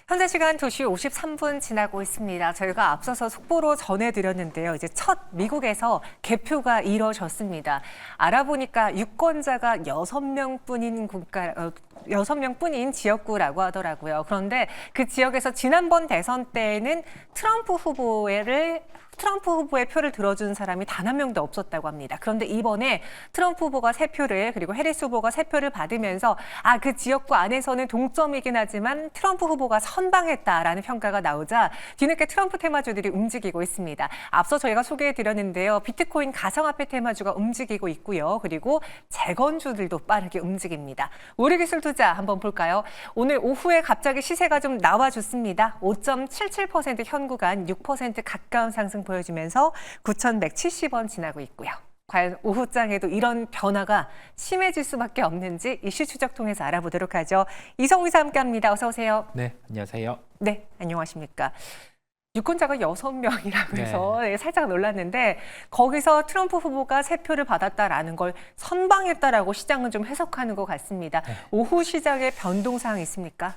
현재 시간 2시 53분 지나고 있습니다. 저희가 앞서서 속보로 전해드렸는데요. 이제 첫 미국에서 개표가 이뤄졌습니다. 알아보니까 유권자가 6명뿐인 지역구라고 하더라고요. 그런데 그 지역에서 지난번 대선 때에는 트럼프 후보의 표를 들어준 사람이 단 한 명도 없었다고 합니다. 그런데 이번에 트럼프 후보가 3표를 그리고 해리스 후보가 3표를 받으면서 그 지역구 안에서는 동점이긴 하지만 트럼프 후보가 선방했다라는 평가가 나오자 뒤늦게 트럼프 테마주들이 움직이고 있습니다. 앞서 저희가 소개해드렸는데요. 비트코인 가상화폐 테마주가 움직이고 있고요. 그리고 재건주들도 빠르게 움직입니다. 우리기술 투자 한번 볼까요? 오늘 오후에 갑자기 시세가 좀 나와줬습니다. 5.77% 현 구간 6% 가까운 상승 보여주면서 9,170원 지나고 있고요. 과연 오후장에도 이런 변화가 심해질 수밖에 없는지 이슈 추적 통해서 알아보도록 하죠. 이성우 기자 함께합니다. 어서 오세요. 네, 안녕하세요. 네, 안녕하십니까. 유권자가 6명이라고 해서 살짝 놀랐는데 거기서 트럼프 후보가 3표를 받았다라는 걸 선방했다라고 시장은 좀 해석하는 것 같습니다. 오후 시장에 변동사항 있습니까?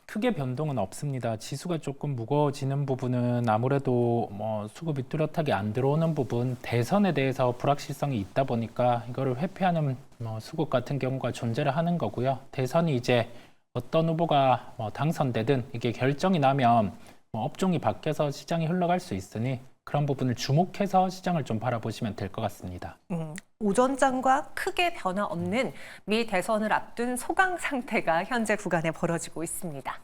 크게 변동은 없습니다. 지수가 조금 무거워지는 부분은 아무래도 수급이 뚜렷하게 안 들어오는 부분, 대선에 대해서 불확실성이 있다 보니까 이거를 회피하는 수급 같은 경우가 존재를 하는 거고요. 대선이 이제 어떤 후보가 당선되든 이게 결정이 나면 업종이 바뀌어서 시장이 흘러갈 수 있으니 그런 부분을 주목해서 시장을 좀 바라보시면 될 것 같습니다. 오전장과 크게 변화 없는 미 대선을 앞둔 소강 상태가 현재 구간에 벌어지고 있습니다.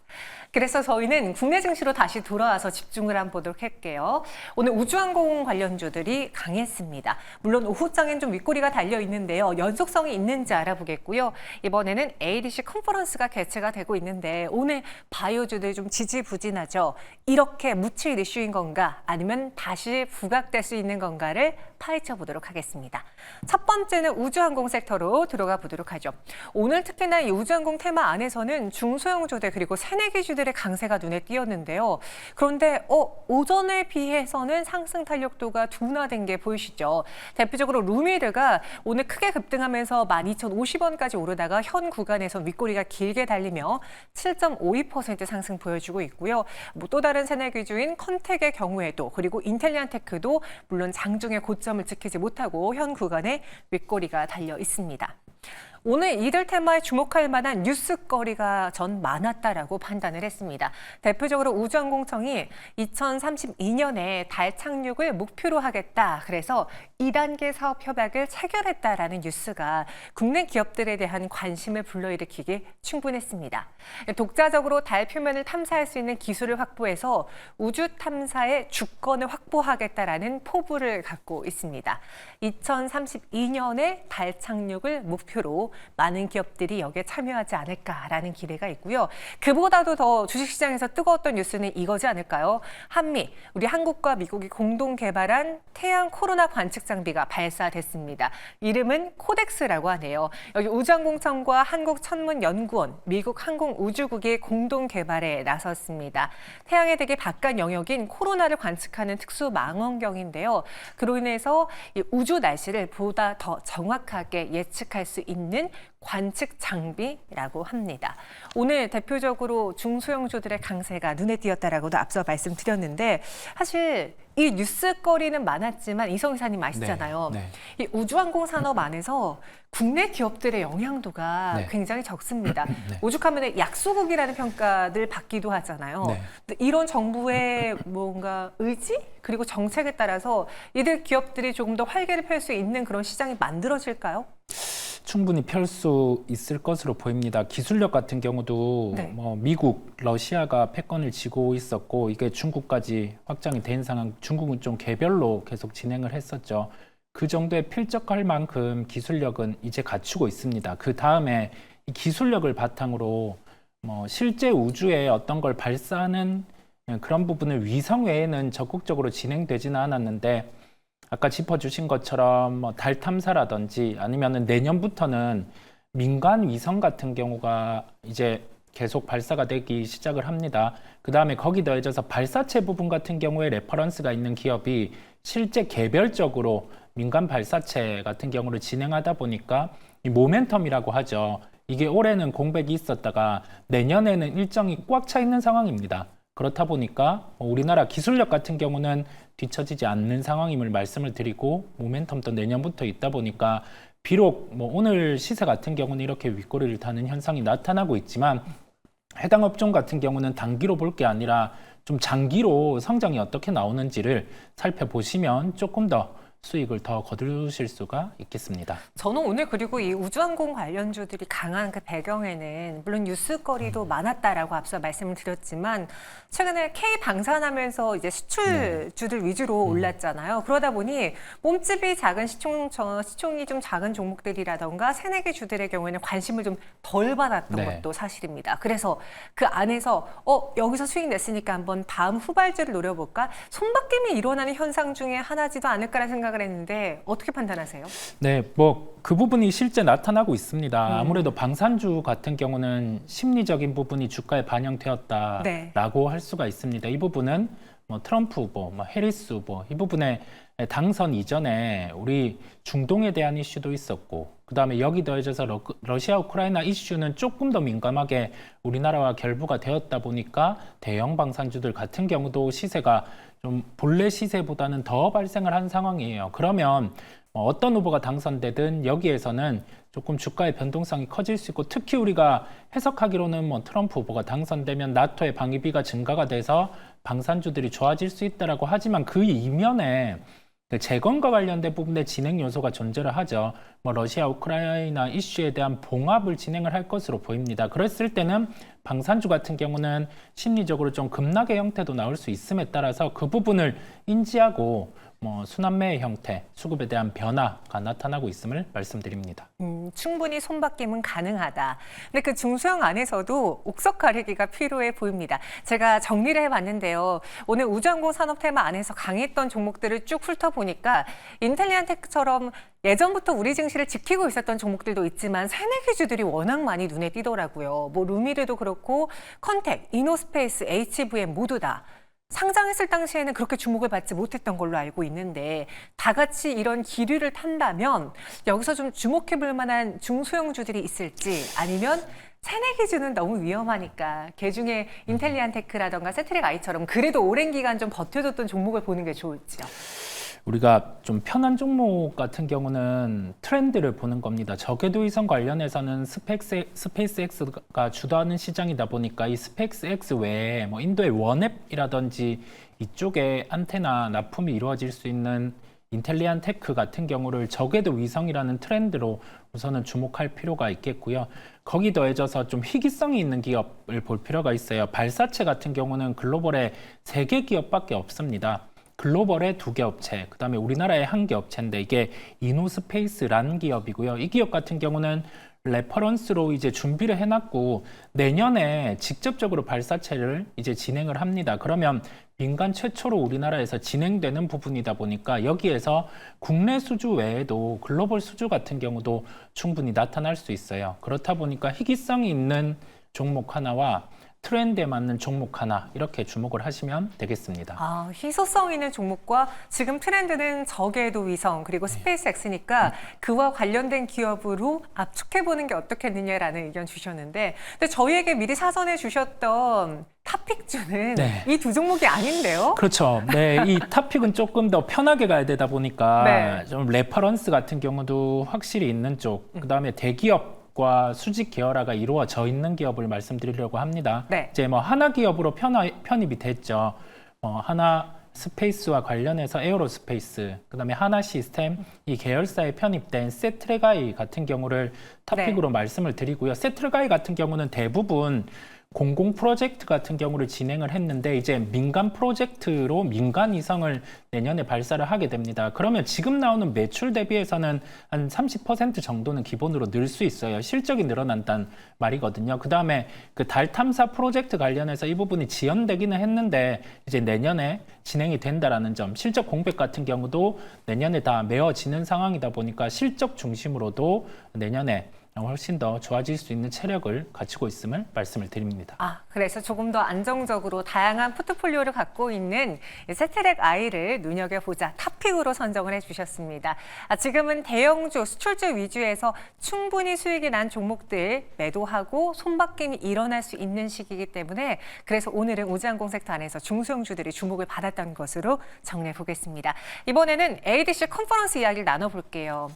그래서 저희는 국내 증시로 다시 돌아와서 집중을 한번 보도록 할게요. 오늘 우주항공 관련주들이 강했습니다. 물론 오후장엔 좀 윗꼬리가 달려 있는데요. 연속성이 있는지 알아보겠고요. 이번에는 ADC 컨퍼런스가 개최가 되고 있는데 오늘 바이오주들 좀 지지부진하죠. 이렇게 묻힐 이슈인 건가 아니면 다시 부각될 수 있는 건가를 파헤쳐 보도록 하겠습니다. 첫 번째는 우주항공 섹터로 들어가 보도록 하죠. 오늘 특히나 이 우주항공 테마 안에서는 중소형주들 그리고 새내기주들의 강세가 눈에 띄었는데요. 그런데 오전에 비해서는 상승 탄력도가 둔화된 게 보이시죠. 대표적으로 루미르가 오늘 크게 급등하면서 12,050원까지 오르다가 현 구간에서 윗꼬리가 길게 달리며 7.52% 상승 보여주고 있고요. 또 다른 새내기주인 컨텍의 경우에도 그리고 인텔리안테크도 물론 장중에 고점을 지키지 못하고 현 구간에 윗꼬리가 달려 있습니다. 오늘 이들 테마에 주목할 만한 뉴스거리가 전 많았다라고 판단을 했습니다. 대표적으로 우주항공청이 2032년에 달 착륙을 목표로 하겠다. 그래서 2단계 사업 협약을 체결했다라는 뉴스가 국내 기업들에 대한 관심을 불러일으키기 충분했습니다. 독자적으로 달 표면을 탐사할 수 있는 기술을 확보해서 우주 탐사의 주권을 확보하겠다라는 포부를 갖고 있습니다. 2032년에 달 착륙을 목표로 많은 기업들이 여기에 참여하지 않을까라는 기대가 있고요. 그보다도 더 주식시장에서 뜨거웠던 뉴스는 이거지 않을까요? 우리 한국과 미국이 공동 개발한 태양 코로나 관측 장비가 발사됐습니다. 이름은 코덱스라고 하네요. 여기 우주항공청과 한국천문연구원, 미국 항공우주국이 공동 개발에 나섰습니다. 태양의 되게 바깥 영역인 코로나를 관측하는 특수 망원경인데요. 그로 인해서 이 우주 날씨를 보다 더 정확하게 예측할 수 있는 관측 장비라고 합니다. 오늘 대표적으로 중소형주들의 강세가 눈에 띄었다라고도 앞서 말씀드렸는데 사실 이 뉴스거리는 많았지만 이성 이사님 아시잖아요. 이 우주항공 산업 안에서 국내 기업들의 영향도가 굉장히 적습니다. 오죽하면 약소국이라는 평가를 받기도 하잖아요. 근데 이런 정부의 뭔가 의지 그리고 정책에 따라서 이들 기업들이 조금 더 활개를 펼 수 있는 그런 시장이 만들어질까요? 충분히 펼 수 있을 것으로 보입니다. 기술력 같은 경우도 미국, 러시아가 패권을 쥐고 있었고 이게 중국까지 확장이 된 상황, 중국은 좀 개별로 계속 진행을 했었죠. 그 정도에 필적할 만큼 기술력은 이제 갖추고 있습니다. 그 다음에 이 기술력을 바탕으로 실제 우주에 어떤 걸 발사하는 그런 부분을 위성 외에는 적극적으로 진행되지는 않았는데 아까 짚어주신 것처럼 달 탐사라든지 아니면은 내년부터는 민간 위성 같은 경우가 이제 계속 발사가 되기 시작을 합니다. 그 다음에 거기 더해져서 발사체 부분 같은 경우에 레퍼런스가 있는 기업이 실제 개별적으로 민간 발사체 같은 경우를 진행하다 보니까 이 모멘텀이라고 하죠. 이게 올해는 공백이 있었다가 내년에는 일정이 꽉 차 있는 상황입니다. 그렇다 보니까 우리나라 기술력 같은 경우는 뒤처지지 않는 상황임을 말씀을 드리고 모멘텀도 내년부터 있다 보니까 비록 오늘 시세 같은 경우는 이렇게 윗꼬리를 타는 현상이 나타나고 있지만 해당 업종 같은 경우는 단기로 볼 게 아니라 좀 장기로 성장이 어떻게 나오는지를 살펴보시면 조금 더 수익을 더 거두실 수가 있겠습니다. 저는 오늘 그리고 이 우주항공 관련주들이 강한 그 배경에는 물론 뉴스거리도 많았다라고 앞서 말씀을 드렸지만 최근에 K 방산하면서 이제 수출주들 위주로 올랐잖아요. 그러다 보니 몸집이 작은 시총이 좀 작은 종목들이라던가 새내기 주들의 경우에는 관심을 좀 덜 받았던 것도 사실입니다. 그래서 그 안에서 여기서 수익 냈으니까 한번 다음 후발주를 노려볼까? 손바뀜이 일어나는 현상 중에 하나지도 않을까라는 생각을 했는데 어떻게 판단하세요? 네, 그 부분이 실제 나타나고 있습니다. 아무래도 방산주 같은 경우는 심리적인 부분이 주가에 반영되었다라고 할 수가 있습니다. 이 부분은 트럼프 후보, 해리스 후보 이 부분에 당선 이전에 우리 중동에 대한 이슈도 있었고 그다음에 여기 더해져서 러시아 우크라이나 이슈는 조금 더 민감하게 우리나라와 결부가 되었다 보니까 대형 방산주들 같은 경우도 시세가 좀 본래 시세보다는 더 발생을 한 상황이에요. 그러면 어떤 후보가 당선되든 여기에서는 조금 주가의 변동성이 커질 수 있고 특히 우리가 해석하기로는 트럼프 후보가 당선되면 나토의 방위비가 증가가 돼서 방산주들이 좋아질 수 있다라고 하지만 그 이면에 재건과 관련된 부분의 진행 요소가 존재를 하죠. 러시아 우크라이나 이슈에 대한 봉합을 진행을 할 것으로 보입니다. 그랬을 때는 방산주 같은 경우는 심리적으로 좀 급락의 형태도 나올 수 있음에 따라서 그 부분을 인지하고 순환매의 형태, 수급에 대한 변화가 나타나고 있음을 말씀드립니다. 충분히 손바뀜은 가능하다. 근데 그 중소형 안에서도 옥석 가리기가 필요해 보입니다. 제가 정리를 해봤는데요. 오늘 우주항공 산업 테마 안에서 강했던 종목들을 쭉 훑어보니까 인텔리안테크처럼 예전부터 우리 증시를 지키고 있었던 종목들도 있지만 새내기주들이 워낙 많이 눈에 띄더라고요. 루미르도 그렇고 컨텍, 이노스페이스, HVM 모두 다. 상장했을 당시에는 그렇게 주목을 받지 못했던 걸로 알고 있는데 다 같이 이런 기류를 탄다면 여기서 좀 주목해볼 만한 중소형주들이 있을지 아니면 새내기주는 너무 위험하니까 개중에 인텔리안테크라던가 세트랙 아이처럼 그래도 오랜 기간 좀 버텨줬던 종목을 보는 게 좋을지요. 우리가 좀 편한 종목 같은 경우는 트렌드를 보는 겁니다. 저궤도 위성 관련해서는 스페이스X가 주도하는 시장이다 보니까 이 스페이스X 외에 인도의 원앱이라든지 이쪽에 안테나 납품이 이루어질 수 있는 인텔리안 테크 같은 경우를 저궤도 위성이라는 트렌드로 우선은 주목할 필요가 있겠고요. 거기 더해져서 좀 희귀성이 있는 기업을 볼 필요가 있어요. 발사체 같은 경우는 글로벌에 3개 기업밖에 없습니다. 글로벌의 2개 업체, 그 다음에 우리나라의 1개 업체인데 이게 이노스페이스라는 기업이고요. 이 기업 같은 경우는 레퍼런스로 이제 준비를 해놨고 내년에 직접적으로 발사체를 이제 진행을 합니다. 그러면 민간 최초로 우리나라에서 진행되는 부분이다 보니까 여기에서 국내 수주 외에도 글로벌 수주 같은 경우도 충분히 나타날 수 있어요. 그렇다 보니까 희귀성이 있는 종목 하나와 트렌드에 맞는 종목 하나 이렇게 주목을 하시면 되겠습니다. 희소성 있는 종목과 지금 트렌드는 저궤도 위성 그리고 스페이스X니까 그와 관련된 기업으로 압축해보는 게 어떻겠느냐라는 의견 주셨는데 근데 저희에게 미리 사전에 주셨던 탑픽주는 이 두 종목이 아닌데요? 그렇죠. 네, 이 탑픽은 조금 더 편하게 가야 되다 보니까 좀 레퍼런스 같은 경우도 확실히 있는 쪽, 그 다음에 대기업 과 수직 계열화가 이루어져 있는 기업을 말씀드리려고 합니다. 이제 하나 기업으로 편입이 됐죠. 하나 스페이스와 관련해서 에어로스페이스, 그다음에 하나 시스템 이 계열사에 편입된 세트레가이 같은 경우를 탑픽으로 말씀을 드리고요. 세트레가이 같은 경우는 대부분 공공 프로젝트 같은 경우를 진행을 했는데 이제 민간 프로젝트로 민간 위성을 내년에 발사를 하게 됩니다. 그러면 지금 나오는 매출 대비해서는 한 30% 정도는 기본으로 늘 수 있어요. 실적이 늘어난다는 말이거든요. 그 다음에 그 달 탐사 프로젝트 관련해서 이 부분이 지연되기는 했는데 이제 내년에 진행이 된다라는 점, 실적 공백 같은 경우도 내년에 다 메워지는 상황이다 보니까 실적 중심으로도 내년에 훨씬 더 좋아질 수 있는 체력을 갖추고 있음을 말씀을 드립니다. 그래서 조금 더 안정적으로 다양한 포트폴리오를 갖고 있는 세트랙 I를 눈여겨보자 탑픽으로 선정을 해주셨습니다. 지금은 대형주, 수출주 위주에서 충분히 수익이 난 종목들 매도하고 손바뀜이 일어날 수 있는 시기이기 때문에 그래서 오늘은 오지환공 섹터 안에서 중소형주들이 주목을 받았던 것으로 정리해 보겠습니다. 이번에는 ADC 컨퍼런스 이야기를 나눠볼게요.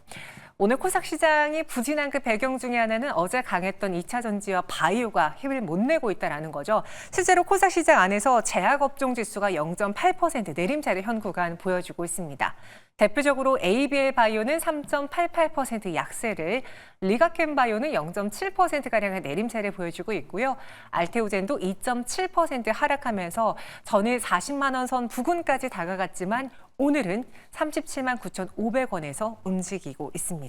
오늘 코스닥 시장이 부진한 그 배경 중에 하나는 어제 강했던 2차 전지와 바이오가 힘을 못 내고 있다는 거죠. 실제로 코스닥 시장 안에서 제약업종 지수가 0.8% 내림세를 현 구간 보여주고 있습니다. 대표적으로 ABL 바이오는 3.88% 약세를, 리가켄 바이오는 0.7%가량의 내림세를 보여주고 있고요. 알테오젠도 2.7% 하락하면서 전일 40만 원 선 부근까지 다가갔지만 오늘은 37만 9,500원에서 움직이고 있습니다.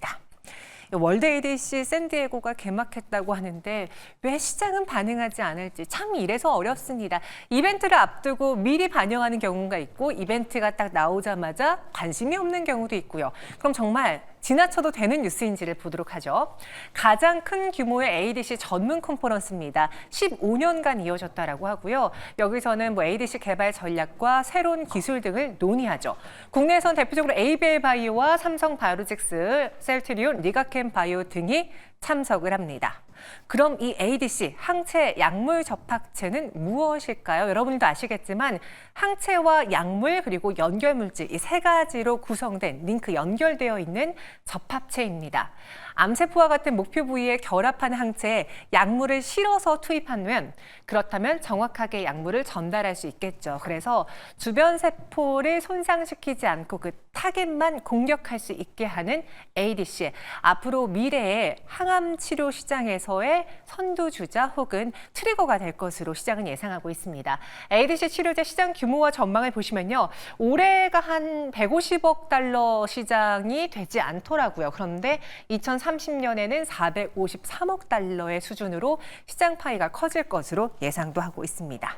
월드 ADC 샌디에고가 개막했다고 하는데 왜 시장은 반응하지 않을지 참 이래서 어렵습니다. 이벤트를 앞두고 미리 반영하는 경우가 있고 이벤트가 딱 나오자마자 관심이 없는 경우도 있고요. 그럼 정말 지나쳐도 되는 뉴스인지를 보도록 하죠. 가장 큰 규모의 ADC 전문 컨퍼런스입니다. 15년간 이어졌다라고 하고요. 여기서는 ADC 개발 전략과 새로운 기술 등을 논의하죠. 국내에선 대표적으로 ABL 바이오와 삼성 바이오로직스, 셀트리온, 리가켄 바이오 등이 참석을 합니다. 그럼 이 ADC, 항체 약물 접합체는 무엇일까요? 여러분도 아시겠지만 항체와 약물 그리고 연결물질 이 세 가지로 구성된 링크 연결되어 있는 접합체입니다. 암세포와 같은 목표 부위에 결합한 항체에 약물을 실어서 투입하면 그렇다면 정확하게 약물을 전달할 수 있겠죠. 그래서 주변 세포를 손상시키지 않고 그 타겟만 공격할 수 있게 하는 ADC. 앞으로 미래의 항암 치료 시장에서의 선두주자 혹은 트리거가 될 것으로 시장은 예상하고 있습니다. ADC 치료제 시장 규모와 전망을 보시면요. 올해가 한 150억 달러 시장이 되지 않더라고요. 그런데 2030년에는 453억 달러의 수준으로 시장 파이가 커질 것으로 예상도 하고 있습니다.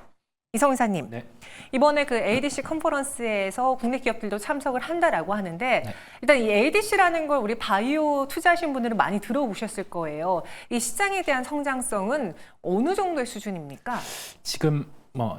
이성 이사님, 네. 이번에 그 ADC 컨퍼런스에서 국내 기업들도 참석을 한다라고 하는데 일단 이 ADC라는 걸 우리 바이오 투자하신 분들은 많이 들어보셨을 거예요. 이 시장에 대한 성장성은 어느 정도의 수준입니까? 지금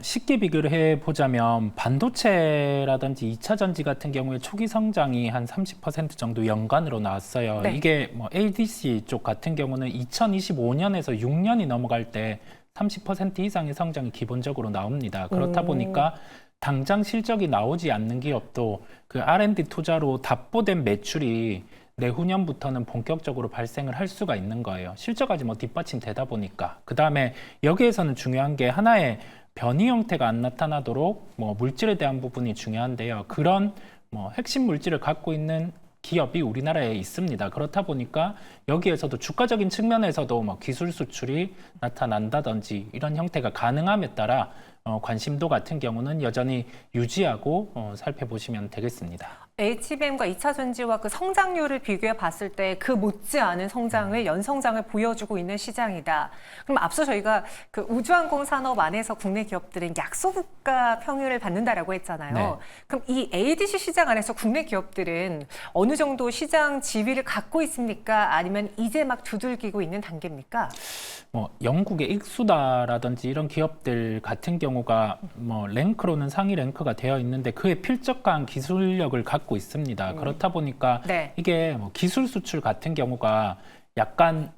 쉽게 비교를 해보자면 반도체라든지 2차 전지 같은 경우에 초기 성장이 한 30% 정도 연간으로 나왔어요. 네. 이게 ADC 쪽 같은 경우는 2025년에서 6년이 넘어갈 때 30% 이상의 성장이 기본적으로 나옵니다. 그렇다 보니까 당장 실적이 나오지 않는 기업도 그 R&D 투자로 답보된 매출이 내후년부터는 본격적으로 발생을 할 수가 있는 거예요. 실적까지 뒷받침되다 보니까. 그다음에 여기에서는 중요한 게 하나의 변이 형태가 안 나타나도록 물질에 대한 부분이 중요한데요. 그런 핵심 물질을 갖고 있는 기업이 우리나라에 있습니다. 그렇다 보니까 여기에서도 주가적인 측면에서도 기술 수출이 나타난다든지 이런 형태가 가능함에 따라 관심도 같은 경우는 여전히 유지하고 살펴보시면 되겠습니다. HBM과 2차 전지와 그 성장률을 비교해 봤을 때 그 못지않은 성장을 연성장을 보여주고 있는 시장이다. 그럼 앞서 저희가 그 우주항공 산업 안에서 국내 기업들은 약소국가 평율을 받는다라고 했잖아요. 네. 그럼 이 ADC 시장 안에서 국내 기업들은 어느 정도 시장 지위를 갖고 있습니까? 아니면 이제 막 두들기고 있는 단계입니까? 영국의 익수다라든지 이런 기업들 같은 경우가 랭크로는 상위 랭크가 되어 있는데 그에 필적한 기술력을 갖고 있습니다. 그렇다 보니까 네. 이게 기술 수출 같은 경우가 약간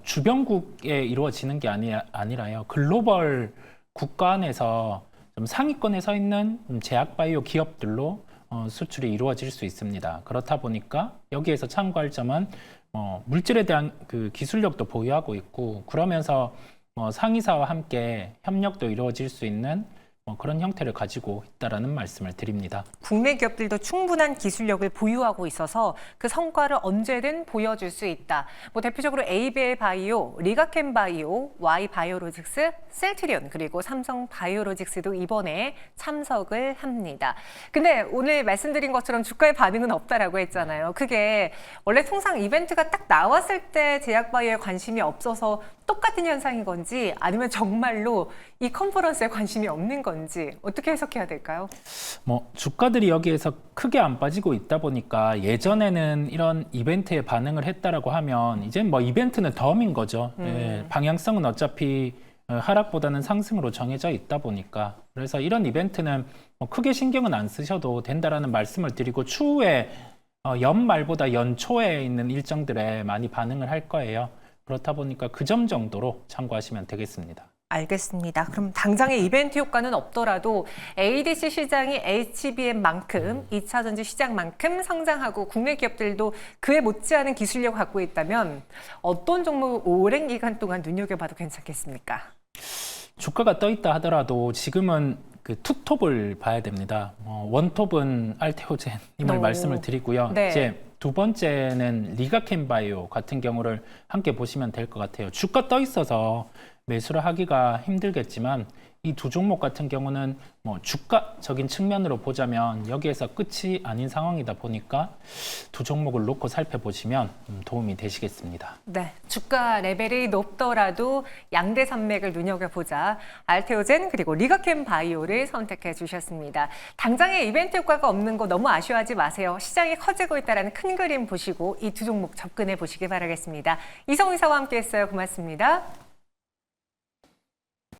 주변국에 이루어지는 게 아니라요. 글로벌 국가 안에서 좀 상위권에 서 있는 제약바이오 기업들로 수출이 이루어질 수 있습니다. 그렇다 보니까 여기에서 참고할 점은 물질에 대한 그 기술력도 보유하고 있고 그러면서 상위사와 함께 협력도 이루어질 수 있는 그런 형태를 가지고 있다라는 말씀을 드립니다. 국내 기업들도 충분한 기술력을 보유하고 있어서 그 성과를 언제든 보여줄 수 있다. 대표적으로 ABL 바이오, 리가켄 바이오, Y 바이오로직스, 셀트리온 그리고 삼성 바이오로직스도 이번에 참석을 합니다. 근데 오늘 말씀드린 것처럼 주가의 반응은 없다라고 했잖아요. 그게 원래 통상 이벤트가 딱 나왔을 때 제약 바이오에 관심이 없어서 똑같은 현상인 건지 아니면 정말로 이 컨퍼런스에 관심이 없는 건지 건지 어떻게 해석해야 될까요? 뭐 주가들이 여기에서 크게 안 빠지고 있다 보니까 예전에는 이런 이벤트에 반응을 했다라고 하면 이제 뭐 이벤트는 덤인 거죠. 예, 방향성은 어차피 하락보다는 상승으로 정해져 있다 보니까 그래서 이런 이벤트는 뭐 크게 신경은 안 쓰셔도 된다라는 말씀을 드리고 추후에 연말보다 연초에 있는 일정들에 많이 반응을 할 거예요. 그렇다 보니까 그 점 정도로 참고하시면 되겠습니다. 알겠습니다. 그럼 당장의 이벤트 효과는 없더라도 ADC 시장이 HBM만큼 2차 전지 시장만큼 성장하고 국내 기업들도 그에 못지않은 기술력을 갖고 있다면 어떤 종목을 오랜 기간 동안 눈여겨봐도 괜찮겠습니까? 주가가 떠 있다 하더라도 지금은 그 투톱을 봐야 됩니다. 원톱은 알테오젠임을 오. 말씀을 드리고요. 네. 이제 두 번째는 리가켄바이오 같은 경우를 함께 보시면 될 것 같아요. 주가 떠 있어서 매수를 하기가 힘들겠지만 이 두 종목 같은 경우는 뭐 주가적인 측면으로 보자면 여기에서 끝이 아닌 상황이다 보니까 두 종목을 놓고 살펴보시면 도움이 되시겠습니다. 네, 주가 레벨이 높더라도 양대 산맥을 눈여겨보자 알테오젠 그리고 리가켄 바이오를 선택해 주셨습니다. 당장의 이벤트 효과가 없는 거 너무 아쉬워하지 마세요. 시장이 커지고 있다는 큰 그림 보시고 이 두 종목 접근해 보시기 바라겠습니다. 이성우 이사와 함께했어요. 고맙습니다.